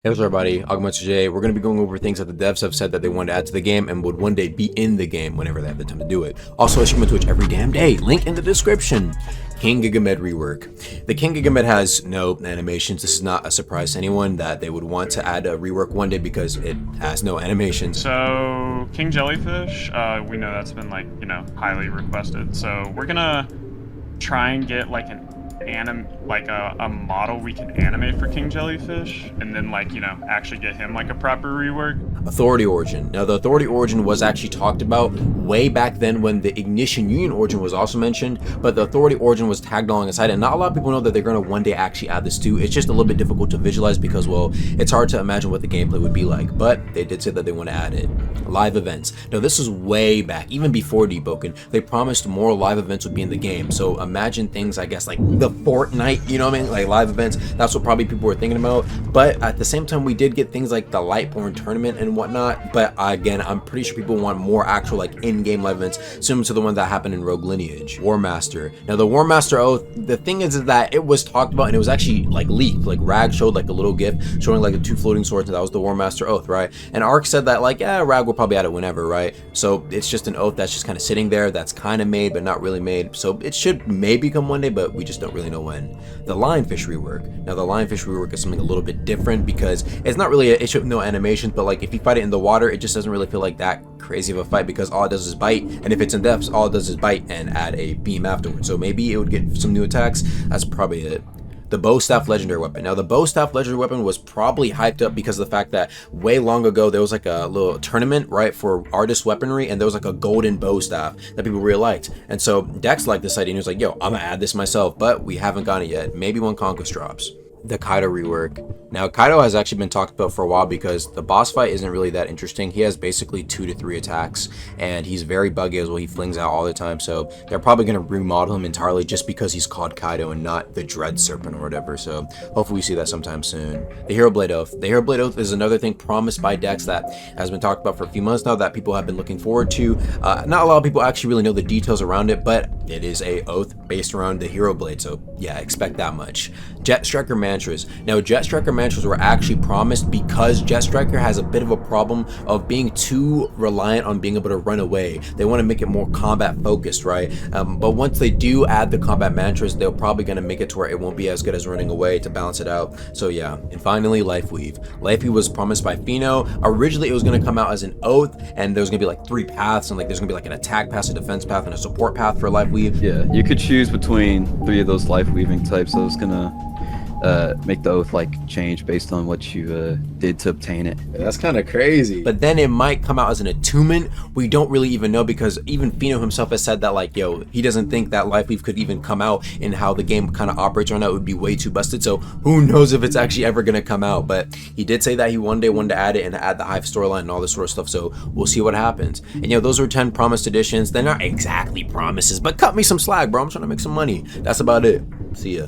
Hey, what's up, everybody? Today we're going to be going over things that the devs have said that they want to add to the game and would one day be in the game whenever they have the time to do it. Also, I stream on Twitch every damn day. Link in the description. King Gigamed rework. The King Gigamed has no animations. This is not a surprise to anyone that they would want to add a rework one day because it has no animations. So King Jellyfish, we know that's been highly requested. So we're gonna try and get like a model we can animate for King Jellyfish, and then actually get him like a proper rework. Authority Origin. Now, the Authority Origin was actually talked about way back then when the Ignition Union Origin was also mentioned, but the Authority Origin was tagged alongside, and not a lot of people know that they're going to one day actually add this too. It's just a little bit difficult to visualize because, well, it's hard to imagine what the gameplay would be like, but they did say that they want to add it. Live events. Now, this is way back, even before Deepwoken. They promised more live events would be in the game, so imagine things, I guess, like the Fortnite, you know what I mean, like live events. That's what probably people were thinking about, but at the same time, we did get things like the Lightborn tournament and whatnot, but again, I'm pretty sure people want more actual like in-game live events similar to the one that happened in Rogue Lineage. War Master. Now, the War Master Oath, the thing is that it was talked about and it was actually like leaked. Like Rag showed like a little gif showing like the two floating swords, and that was the War Master Oath, right? And Ark said that like, yeah, Rag will probably add it whenever, right? So it's just an oath that's just kind of sitting there, that's kind of made but not really made, so it should maybe come one day, but we just don't really know when. The Lionfish rework. Now, the Lionfish rework is something a little bit different because it's not really an issue with no animations, but like if you fight it in the water, it just doesn't really feel like that crazy of a fight because all it does is bite, and if it's in depths, all it does is bite and add a beam afterwards. So maybe it would get some new attacks. That's probably it. The Bow Staff Legendary Weapon. Now, the Bow Staff Legendary Weapon was probably hyped up because of the fact that way long ago there was like a little tournament, right, for artist weaponry, and there was like a golden bow staff that people really liked. And so Dex liked this idea and he was like, yo, I'm gonna add this myself, but we haven't gotten it yet. Maybe when Conquest drops. The Kaido rework. Now, Kaido has actually been talked about for a while because the boss fight isn't really that interesting. He has basically 2 to 3 attacks, and he's very buggy as well. He flings out all the time, so they're probably going to remodel him entirely just because he's called Kaido and not the Dread Serpent or whatever, so hopefully we see that sometime soon. The Hero Blade Oath. The Hero Blade Oath is another thing promised by Dex that has been talked about for a few months now that people have been looking forward to. Not a lot of people actually really know the details around it, but it is a oath based around the Hero Blade, so yeah, expect that much. Jet Striker Mantras. Now, Jet Striker Mantras were actually promised because Jet Striker has a bit of a problem of being too reliant on being able to run away. They want to make it more combat focused, right? But once they do add the combat mantras, they're probably going to make it to where it won't be as good as running away to balance it out. So yeah. And finally, Lifeweave. Lifeweave was promised by Fino. Originally, it was going to come out as an oath, and there was going to be like 3 paths, and like there's going to be like an attack path, a defense path, and a support path for Lifeweave. Yeah, you could choose between 3 of those life weaving types, so it's gonna make the oath like change based on what you did to obtain it. Yeah, that's kind of crazy. But then it might come out as an attunement. We don't really even know because even Fino himself has said that like, yo, he doesn't think that Lifeweave could even come out in how the game kind of operates right now. It would be way too busted, so who knows if it's actually ever going to come out. But he did say that he one day wanted to add it and add the Hive storyline and all this sort of stuff, so we'll see what happens. And you know, those are 10 promised editions. They're not exactly promises, but cut me some slack, bro. I'm trying to make some money. That's about it. See ya.